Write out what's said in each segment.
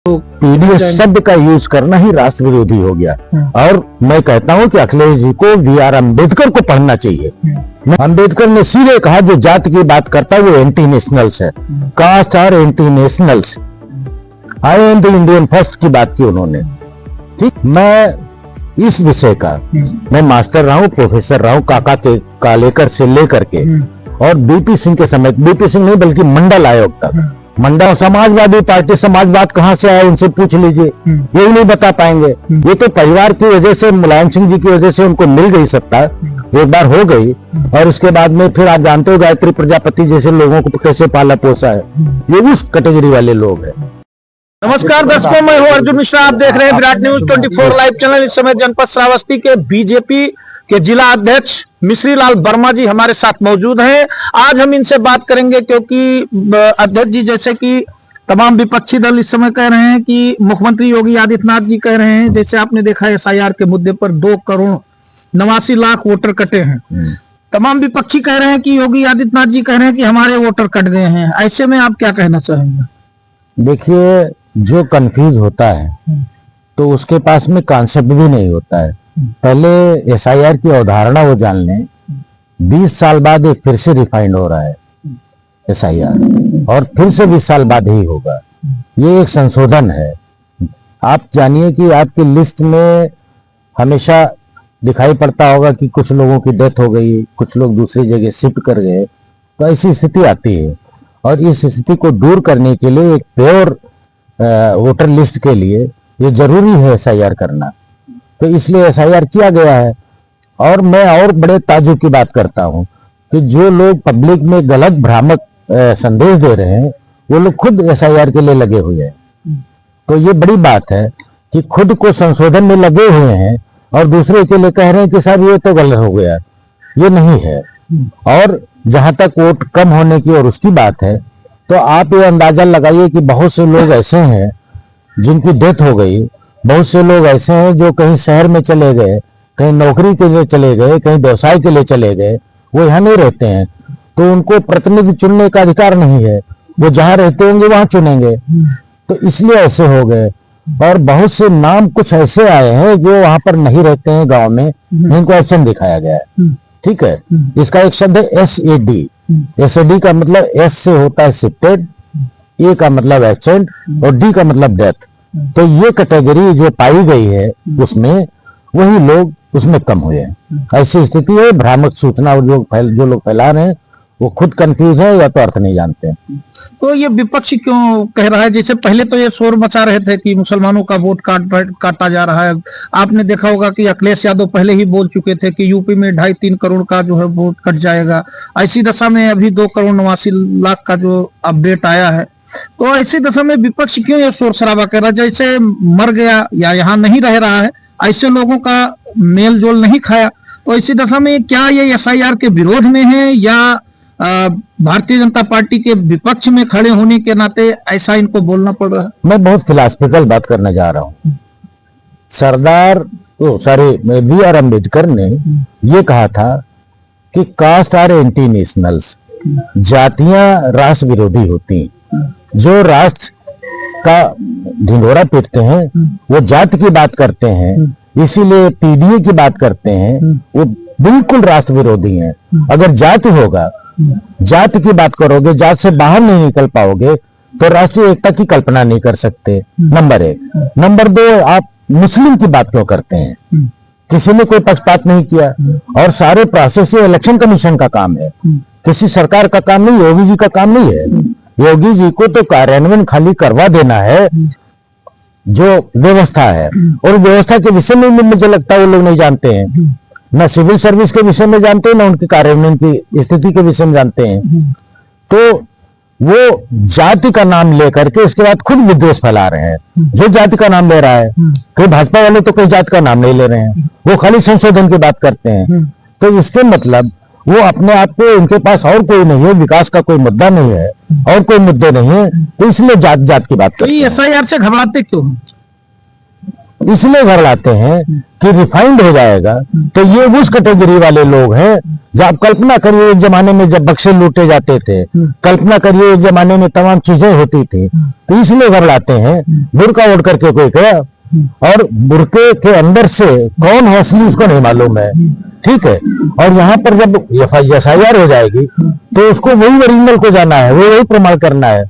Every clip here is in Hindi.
पीडीएस शब्द का यूज करना ही राष्ट्र विरोधी हो गया। और मैं कहता हूं कि अखिलेश जी को वी.आर. अम्बेडकर को पढ़ना चाहिए। अम्बेडकर ने सीधे कहा जो जाति की बात करता है वो एंटी नेशनल्स है, caste are anti nationals, I am the Indian first की बात की उन्होंने। ठीक, मैं इस विषय का मैं मास्टर रहा हूं, प्रोफेसर रहा हूं, काका के कालेकर से लेकर के और बीपी सिंह के समय, बीपी सिंह नहीं बल्कि मंडल आयोग तक, मंडल समाजवादी पार्टी, समाजवाद कहां से आया उनसे पूछ लीजिए, यही नहीं बता पाएंगे। ये तो परिवार की वजह से, मुलायम सिंह जी की वजह से उनको मिल गई सत्ता, एक बार हो गई और इसके बाद में फिर आप जानते हो गायत्री प्रजापति जैसे लोगों को कैसे पाला पोसा है, ये उस कैटेगरी वाले लोग हैं। नमस्कार दर्शकों, मैं हूं अर्जुन मिश्रा, आप देख रहे हैं विराट न्यूज 24 लाइव चैनल। इस समय जनपद श्रावस्ती के बीजेपी के जिला अध्यक्ष मिश्री लाल वर्मा जी हमारे साथ मौजूद हैं। आज हम इनसे बात करेंगे क्योंकि अध्यक्ष जी, जैसे कि तमाम विपक्षी दल इस समय कह रहे हैं कि मुख्यमंत्री योगी आदित्यनाथ जी कह रहे हैं, जैसे आपने देखा एसआईआर के मुद्दे पर 2,89,00,000 वोटर कटे हैं। तमाम विपक्षी कह रहे हैं कि योगी आदित्यनाथ जी कह रहे हैं कि हमारे वोटर कट गए हैं। ऐसे में आप क्या कहना चाहेंगे? देखिए, जो कंफ्यूज होता है तो उसके पास में कॉन्सेप्ट भी नहीं होता है। पहले एसआईआर की अवधारणा वो जान लें, 20 साल बाद एक फिर से रिफाइंड हो रहा है एसआईआर, और फिर से 20 साल बाद ही होगा। ये एक संशोधन है। आप जानिए कि आपकी लिस्ट में हमेशा दिखाई पड़ता होगा कि कुछ लोगों की डेथ हो गई, कुछ लोग दूसरी जगह शिफ्ट कर गए, तो ऐसी स्थिति आती है। और इस स्थिति को दूर करने के लिए एक प्योर वोटर लिस्ट के लिए ये जरूरी है एसआईआर करना, तो इसलिए एसआईआर किया गया है। और मैं और बड़े ताज्जुब की बात करता हूं कि जो लोग पब्लिक में गलत भ्रामक संदेश दे रहे हैं वो लोग खुद एसआईआर के लिए लगे हुए हैं। तो ये बड़ी बात है कि खुद को संशोधन में लगे हुए हैं और दूसरे के लिए कह रहे हैं कि साहब ये तो गलत हो गया, ये नहीं है। और जहां तक वोट कम होने की और उसकी बात है, तो आप ये अंदाजा लगाइए कि बहुत से लोग ऐसे हैं जिनकी डेथ हो गई, बहुत से लोग ऐसे हैं जो कहीं शहर में चले गए, कहीं नौकरी के लिए चले गए, कहीं व्यवसाय के लिए चले गए, वो यहाँ नहीं रहते हैं, तो उनको प्रतिनिधि चुनने का अधिकार नहीं है। वो जहाँ रहते होंगे वहां चुनेंगे, तो इसलिए ऐसे हो गए। और बहुत से नाम कुछ ऐसे आए हैं जो वहां पर नहीं रहते हैं, गांव में, जिनको एब्सेंट दिखाया गया है। ठीक है, इसका एक शब्द है SAD। SAD का मतलब S से होता है शिफ्टेड, A का मतलब एब्सेंट और D का मतलब डेथ। तो ये कैटेगरी जो पाई गई है उसमें वही लोग उसमें कम हुए हैं। ऐसी स्थिति है। भ्रामक सूचना जो लोग फैला रहे हैं वो खुद कंफ्यूज है या तो अर्थ नहीं जानते हैं। तो ये विपक्ष क्यों कह रहा है? जैसे पहले तो ये शोर मचा रहे थे कि मुसलमानों का वोट काटा जा रहा है। आपने देखा होगा कि अखिलेश यादव पहले ही बोल चुके थे कि यूपी में 2.5-3 करोड़ का जो है वोट कट जाएगा। ऐसी दशा में अभी 2,89,00,000 का जो अपडेट आया है, तो ऐसी दशा में विपक्ष क्यों ये शोर शराबा कर रहा है? जैसे मर गया या यहाँ नहीं रह रहा है, ऐसे लोगों का मेल जोल नहीं खाया, तो ऐसी दशा में क्या ये एसआईआर के विरोध में है या भारतीय जनता पार्टी के विपक्ष में खड़े होने के नाते ऐसा इनको बोलना पड़ रहा है? मैं बहुत फिलॉसफिकल बात करने जा रहा हूँ। वी.आर. अम्बेडकर ने ये कहा था कि कास्ट आर एंटी नेशनल्स, जातियां राष्ट्र विरोधी होती। जो राष्ट्र का ढिंढोरा पीटते हैं वो जाति की बात करते हैं, इसीलिए पीडीए की बात करते हैं, वो बिल्कुल राष्ट्र विरोधी हैं। अगर जाति होगा, जाति की बात करोगे, जात से बाहर नहीं निकल पाओगे तो राष्ट्रीय एकता की कल्पना नहीं कर सकते, नंबर 1। नंबर 2, आप मुस्लिम की बात क्यों करते हैं? किसी ने कोई पक्षपात नहीं किया और सारे प्रोसेस ये इलेक्शन कमीशन का काम है, किसी सरकार का काम नहीं, योगी जी का काम नहीं है। योगी जी को तो कार्यान्वयन खाली करवा देना है जो व्यवस्था है, और व्यवस्था के विषय में मुझे लगता है वो लोग नहीं जानते हैं, न सिविल सर्विस के विषय में जानते हैं, न उनकी कार्यान्वयन की स्थिति के विषय में जानते हैं। तो वो जाति का नाम लेकर के उसके बाद खुद विद्वेष फैला रहे हैं। जो जाति का नाम ले रहा है, कोई भाजपा वाले तो कोई जाति का नाम नहीं ले रहे हैं, वो खाली संशोधन की बात करते हैं। तो इसके मतलब वो अपने आप को, इनके पास और कोई नहीं है, विकास का कोई मुद्दा नहीं है और कोई मुद्दे नहीं है, तो इसलिए जात की बात करते हैं। एसआईआर से घबराते क्यों? इसलिए घर लाते हैं कि रिफाइंड हो जाएगा। तो ये उस कैटेगरी वाले लोग हैं जो आप कल्पना करिए एक जमाने में जब बक्से लूटे जाते थे, कल्पना करिए एक जमाने में तमाम चीजें होती थी, तो इसलिए घर लाते हैं। बुर्का ओढ़ करके कोई गया और बुर्के के अंदर से कौन है असली उसको नहीं मालूम है, ठीक है। और यहाँ पर जब FIR हो जाएगी तो उसको वही ओरिजिनल को जाना है, वो वही प्रमाण करना है।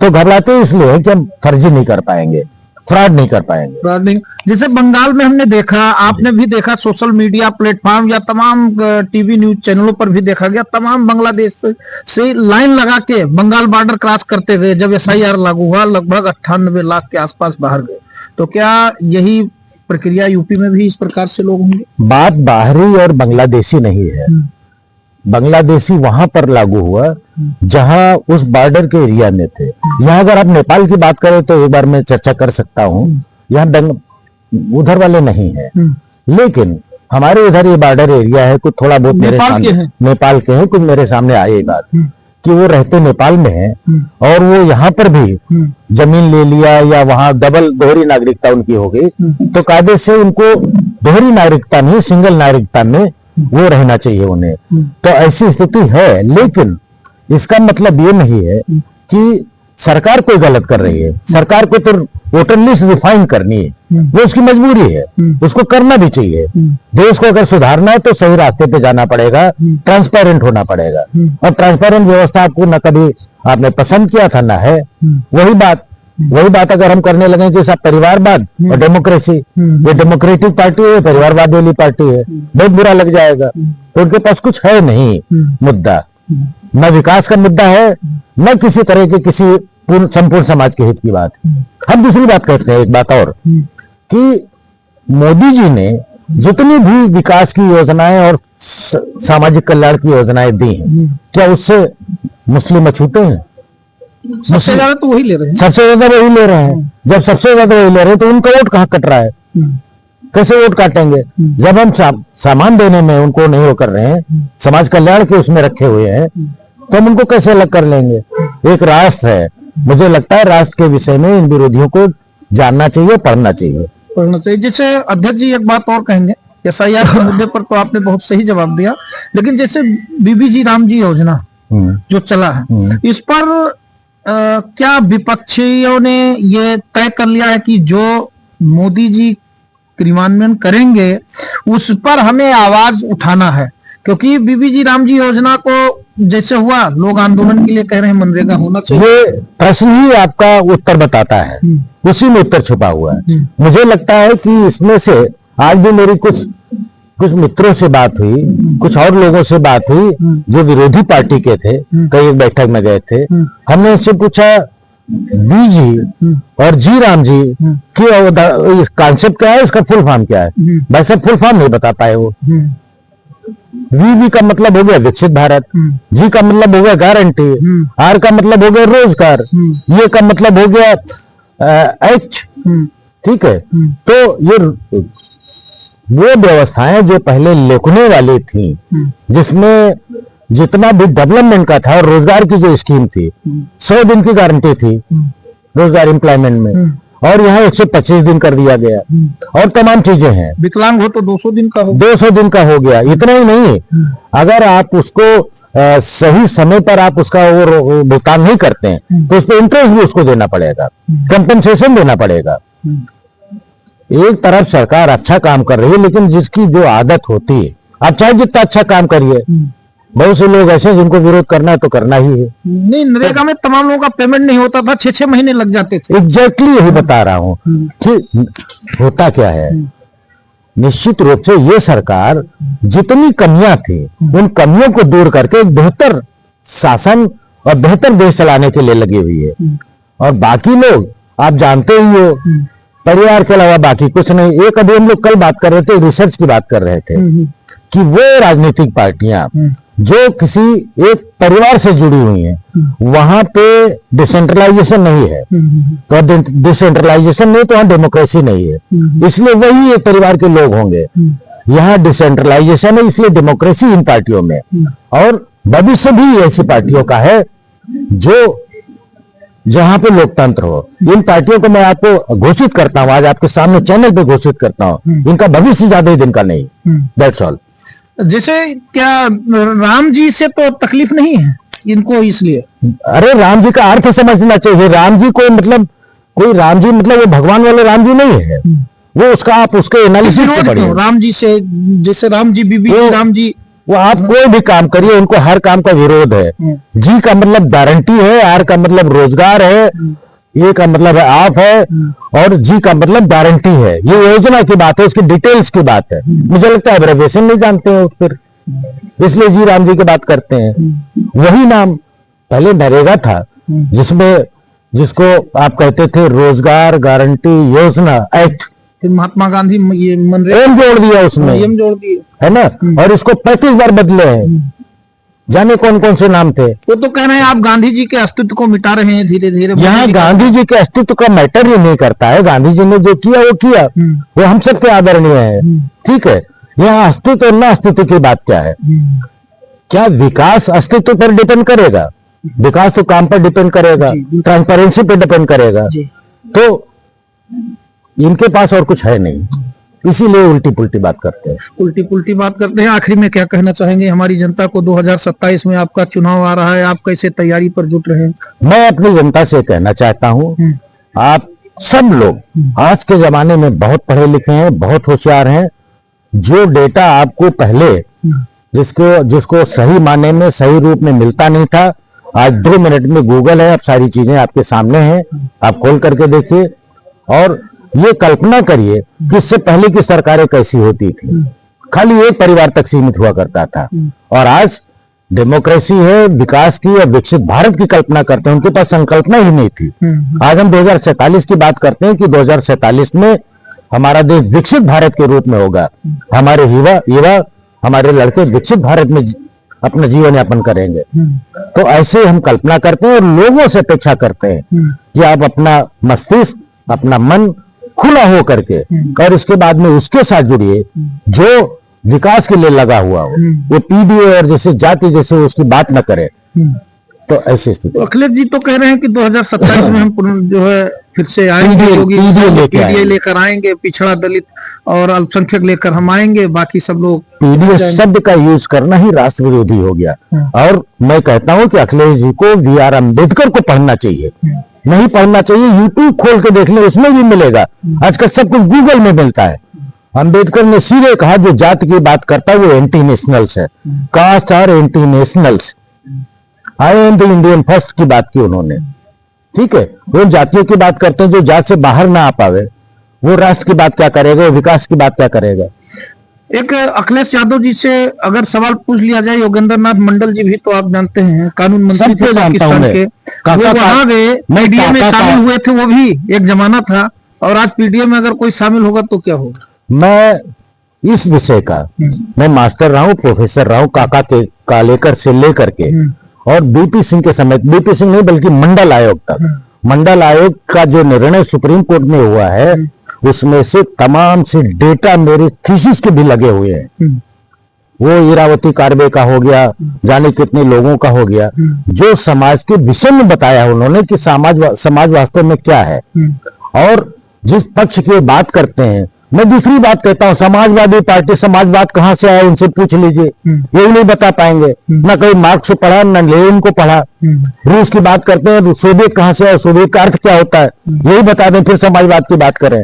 तो घबराते इसलिए है कि हम फर्जी नहीं कर पाएंगे, फ्रॉड नहीं कर पाएंगे। फ्रॉड नहीं। जैसे बंगाल में हमने देखा, आपने भी देखा, सोशल मीडिया प्लेटफॉर्म या तमाम टीवी न्यूज चैनलों पर भी देखा गया, तमाम बांग्लादेश से लाइन लगा के बंगाल बॉर्डर क्रॉस करते गए। जब SIR लागू हुआ लगभग 98 लाख के आसपास बाहर गए। तो क्या यही प्रक्रिया यूपी में भी इस प्रकार से लोग होंगे? बात बाहरी और बांग्लादेशी नहीं है। बांग्लादेशी वहां पर लागू हुआ जहां उस बॉर्डर के एरिया में थे। यहाँ अगर आप नेपाल की बात करें तो एक बार मैं चर्चा कर सकता हूँ, यहाँ उधर वाले नहीं है, लेकिन हमारे इधर ये बॉर्डर एरिया है। कुछ थोड़ा बहुत मेरे सामने नेपाल के हैं, कुछ मेरे सामने आए बात कि वो रहते नेपाल में है और वो यहाँ पर भी जमीन ले लिया या वहाँ दोहरी नागरिकता उनकी हो गई, तो कायदे से उनको दोहरी नागरिकता नहीं, सिंगल नागरिकता में वो रहना चाहिए उन्हें। तो ऐसी स्थिति है, लेकिन इसका मतलब ये नहीं है कि सरकार कोई गलत कर रही है। सरकार को तो वोटर लिस्ट रिफाइन करनी है, वो उसकी मजबूरी है, उसको करना भी चाहिए। देश को अगर सुधारना है तो सही रास्ते पे जाना पड़ेगा, ट्रांसपेरेंट होना पड़ेगा। और ट्रांसपेरेंट व्यवस्था आपको न कभी आपने पसंद किया था ना है। वही बात अगर हम करने लगे कि सब परिवारवाद और डेमोक्रेसी, ये डेमोक्रेटिक पार्टी है, परिवारवाद वाली पार्टी है, बहुत बुरा लग जाएगा। तो उनके पास कुछ है नहीं मुद्दा, न विकास का मुद्दा है, न किसी तरह के किसी संपूर्ण समाज के हित की बात। हम दूसरी बात कहते हैं, एक बात और कि मोदी जी ने जितनी भी विकास की योजनाएं और सामाजिक कल्याण की योजनाएं दी हैं, क्या उससे मुस्लिम अछूते हैं? सबसे ज्यादा तो वही ले रहे हैं। सबसे ज्यादा वही ले रहे हैं। जब सबसे ज्यादा वही ले रहे हैं तो उनका वोट कहाँ कट रहा है? कैसे वोट काटेंगे? जब हम सामान देने में उनको नहीं वो कर रहे हैं, समाज कल्याण के उसमें रखे हुए हैं, तो हम उनको कैसे अलग कर लेंगे? एक राष्ट्र है, मुझे लगता है राष्ट्र के विषय में इन विरोधियों को जानना चाहिए, पढ़ना चाहिए। जैसे अध्यक्ष जी एक बात और कहेंगे, SIR के मुद्दे पर तो आपने बहुत सही जवाब दिया, लेकिन जैसे बीबीजी राम जी योजना जो चला है, इस पर क्या विपक्षियों ने ये तय कर लिया है कि जो मोदी जी क्रियान्वयन करेंगे उस पर हमें आवाज उठाना है? क्योंकि बीबीजी राम जी योजना को जैसे हुआ, लोग आंदोलन के लिए कह रहे हैं मनरेगा होना चाहिए। ये प्रश्न ही आपका उत्तर बताता है, उसी में उत्तर छुपा हुआ है। मुझे लगता है कि इसमें से आज भी मेरी कुछ मित्रों से बात हुई, कुछ और लोगों से बात हुई जो विरोधी पार्टी के थे, कई एक बैठक में गए थे। हमने उससे पूछा वी जी और जी राम जी की कॉन्सेप्ट क्या है, इसका फुल फॉर्म क्या है? भाई साहब फुल फॉर्म नहीं बता पाए वो। वी का मतलब हो गया विकसित भारत, जी का मतलब हो गया गारंटी, आर का मतलब हो गया रोजगार, ये का मतलब हो गया एच, ठीक है। तो ये वो व्यवस्थाएं जो पहले लिखने वाली थी, जिसमें जितना भी डेवलपमेंट का था और रोजगार की जो स्कीम थी, 100 दिन की गारंटी थी रोजगार एम्प्लॉयमेंट में, और यहाँ 125 दिन कर दिया गया, और तमाम चीजें हैं। विकलांग हो तो 200 दिन का हो, 200 दिन का हो गया। इतना ही नहीं, अगर आप उसको सही समय पर आप उसका वो भुगतान नहीं करते हैं तो उस पर इंटरेस्ट भी उसको देना पड़ेगा, कंपनसेशन देना पड़ेगा। एक तरफ सरकार अच्छा काम कर रही है, लेकिन जिसकी जो आदत होती है, आप चाहे जितना अच्छा काम करिए, बहुत से लोग ऐसे जिनको विरोध करना है तो करना ही है। नहीं, नरेगा में तमाम लोगों का पेमेंट नहीं होता था, 6-6 महीने लग जाते थे। एग्जैक्टली यही बता रहा हूं कि होता क्या है। निश्चित रूप से ये सरकार जितनी कमियां थी, उन कमियों को दूर करके एक बेहतर शासन और बेहतर देश चलाने के लिए लगी हुई है। और बाकी लोग आप जानते ही हो, परिवार के अलावा बाकी कुछ नहीं। एक अभी हम लोग कल बात कर रहे थे, रिसर्च की बात कर रहे थे कि वो राजनीतिक पार्टियां जो किसी एक परिवार से जुड़ी हुई हैं, वहां पे डिसेंट्रलाइजेशन नहीं है। तो डिसेंट्रलाइजेशन नहीं तो वहां डेमोक्रेसी नहीं है, इसलिए वही एक परिवार के लोग होंगे। यहाँ डिसेंट्रलाइजेशन है, इसलिए डेमोक्रेसी इन पार्टियों में, और भविष्य भी ऐसी पार्टियों का है जो जहां पे लोकतंत्र हो। इन पार्टियों को मैं आपको घोषित करता हूं, आज आपके सामने चैनल पे घोषित करता हूं, इनका भविष्य ज्यादा ही दिन का नहीं। That's all. जैसे क्या राम जी से तो तकलीफ नहीं है इनको, इसलिए? अरे राम जी का अर्थ समझना चाहिए। राम जी कोई मतलब, कोई राम जी मतलब वो भगवान वाले राम जी नहीं है। वो उसका आप उसके एनालिसिस विरोध पढ़िए। क्यों राम जी से? जैसे राम जी बीबी राम जी, वो आप कोई भी काम करिए, उनको हर काम का विरोध है। जी का मतलब गारंटी है, आर का मतलब रोजगार है, ए का मतलब है आप है, और जी का मतलब गारंटी है। ये योजना की बात है, उसकी डिटेल्स की बात है। मुझे लगता है एब्रिविएशन नहीं जानते हो फिर, इसलिए जी राम जी की बात करते हैं। वही नाम पहले नरेगा था, जिसमें जिसको आप कहते थे रोजगार गारंटी योजना एक्ट, फिर महात्मा गांधी ये मनरेगा एम जोड़ दिया उसमें, एम जोड़ दिए, है ना। और इसको 35 बार बदले हैं, जाने कौन कौन से नाम थे। वो तो कह रहे हैं आप गांधी जी के अस्तित्व को मिटा रहे हैं धीरे धीरे। यहाँ गांधी जी के अस्तित्व का मैटर ही नहीं करता है। गांधी जी ने जो किया वो किया, वो हम सबके आदरणीय है, ठीक है। यहाँ अस्तित्व और न अस्तित्व की बात क्या है? क्या विकास अस्तित्व पर डिपेंड करेगा? विकास तो काम पर डिपेंड करेगा, ट्रांसपेरेंसी पर डिपेंड करेगा। तो इनके पास और कुछ है नहीं, इसीलिए उल्टी पुल्टी बात करते हैं। उल्टी पुल्टी बात करते हैं। आखिरी में क्या कहना चाहेंगे हमारी जनता को? 2027 में आपका चुनाव आ रहा है, आप कैसे तैयारी पर जुट रहे हैं? मैं अपनी जनता से कहना चाहता हूं, आप सब लोग आज के जमाने में बहुत पढ़े लिखे हैं, बहुत होशियार हैं। जो डेटा आपको पहले जिसको सही माने में सही रूप में मिलता नहीं था, आज 2 मिनट में गूगल है, अब सारी चीजें आपके सामने हैं, आप खोल करके देखिए। और ये कल्पना करिए कि इससे पहले की सरकारें कैसी होती थी, खाली एक परिवार तक सीमित हुआ करता था। और आज डेमोक्रेसी है, विकास की और विकसित भारत की कल्पना करते हैं, उनके पास संकल्पना ही नहीं थी। आज हम 2047 की बात करते हैं कि 2047 में हमारा देश विकसित भारत के रूप में होगा। हमारे युवा हमारे लड़के विकसित भारत में अपना जीवन यापन करेंगे। तो ऐसे हम कल्पना करते हैं और लोगों से अपेक्षा करते हैं कि आप अपना मस्तिष्क, अपना मन खुला हो करके और इसके बाद में उसके साथ जुड़िए जो विकास के लिए लगा हुआ हो। वो पीडीए और जैसे जाति जैसे उसकी बात न करे। तो ऐसी स्थिति। तो अखिलेश जी तो कह रहे हैं कि 2027 में हम जो है फिर से आएंगे, पीडीए लेकर आएंगे, पिछड़ा दलित और अल्पसंख्यक लेकर हम आएंगे, बाकी सब लोग। पीडीए शब्द का यूज करना ही राष्ट्र विरोधी हो गया। और मैं कहता हूं कि अखिलेश जी को बी.आर. अम्बेडकर को पढ़ना चाहिए, नहीं पढ़ना चाहिए। यूट्यूब खोल के देख ले, उसमें भी मिलेगा। आजकल सब कुछ गूगल में मिलता है। अम्बेडकर ने सीधे कहा जो जाति की बात करता है वो एंटी नेशनल्स है। Caste are anti nationals, I am the Indian first की बात की उन्होंने, ठीक है। वो जातियों की बात करते हैं, जो जात से बाहर ना आ पावे वो राष्ट्र की बात क्या करेगा, विकास की बात क्या करेगा। एक अखिलेश यादव जी से अगर सवाल पूछ लिया जाए, योगेंद्र नाथ मंडल जी भी तो आप जानते हैं कानून मंत्री थे पाकिस्तान के, वो वहां गए, पीडीए में शामिल हुए थे, वो भी एक जमाना था। और आज पीडीए में अगर कोई शामिल होगा तो क्या होगा? मैं इस विषय का मैं मास्टर रहा हूं, प्रोफेसर रहा हूं, काका के कालेकर से लेकर के और बीपी सिंह के समय, बीपी सिंह नहीं बल्कि मंडल आयोग तक। मंडल आयोग का जो निर्णय सुप्रीम कोर्ट में हुआ है उसमें से तमाम से डेटा मेरे थीसिस के भी लगे हुए हैं। वो इरावती कार्बे का हो गया, जाने कितने लोगों का हो गया, जो समाज के विषय में बताया उन्होंने कि समाज वास्तव में क्या है। और जिस पक्ष की बात करते हैं, मैं दूसरी बात कहता हूं, समाजवादी पार्टी समाजवाद कहां से आया उनसे पूछ लीजिए, यही नहीं बता पाएंगे। ना कहीं मार्क्स को पढ़ा, ना लेनिन को पढ़ा। रूस की बात करते हैं, सोवियत कहां से आया, सोवियत का अर्थ क्या होता है, यही बता दें, फिर समाजवाद की बात करें।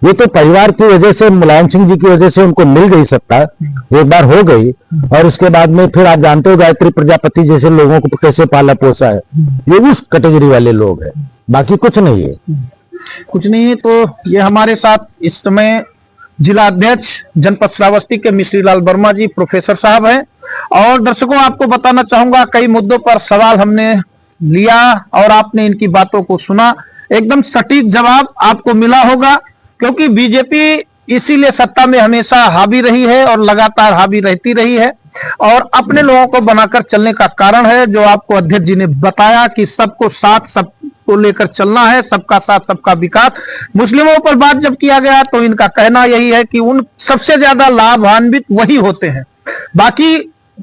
ये तो परिवार की वजह से, मुलायम सिंह जी की वजह से उनको मिल गई सत्ता, एक बार हो गई, और इसके बाद में फिर आप जानते हो गायत्री प्रजापति जैसे लोगों को कैसे पाला पोसा है। ये उस कैटेगरी वाले लोग हैं, बाकी कुछ नहीं है। कुछ नहीं है। तो ये हमारे साथ इस समय जिला अध्यक्ष जनपद श्रावस्ती के मिश्री लाल वर्मा जी प्रोफेसर साहब हैं। और दर्शकों, आपको बताना चाहूंगा, कई मुद्दों पर सवाल हमने लिया और आपने इनकी बातों को सुना। एकदम सटीक जवाब आपको मिला होगा, क्योंकि बीजेपी इसीलिए सत्ता में हमेशा हावी रही है और लगातार हावी रहती रही है, और अपने लोगों को बनाकर चलने का कारण है जो आपको अध्यक्ष जी ने बताया कि सबको साथ, सबको लेकर चलना है, सबका साथ सबका विकास। मुस्लिमों पर बात जब किया गया तो इनका कहना यही है कि उन सबसे ज्यादा लाभान्वित वही होते हैं, बाकी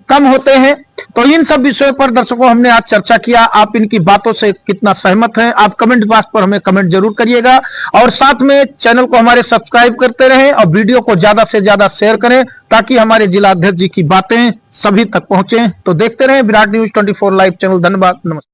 कम होते हैं। तो इन सब विषयों पर दर्शकों हमने आज चर्चा किया। आप इनकी बातों से कितना सहमत हैं, आप कमेंट बॉक्स पर हमें कमेंट जरूर करिएगा और साथ में चैनल को हमारे सब्सक्राइब करते रहें और वीडियो को ज्यादा से ज्यादा शेयर करें ताकि हमारे जिला अध्यक्ष जी की बातें सभी तक पहुंचे। तो देखते रहें विराट न्यूज 24 लाइव चैनल। धन्यवाद, नमस्कार।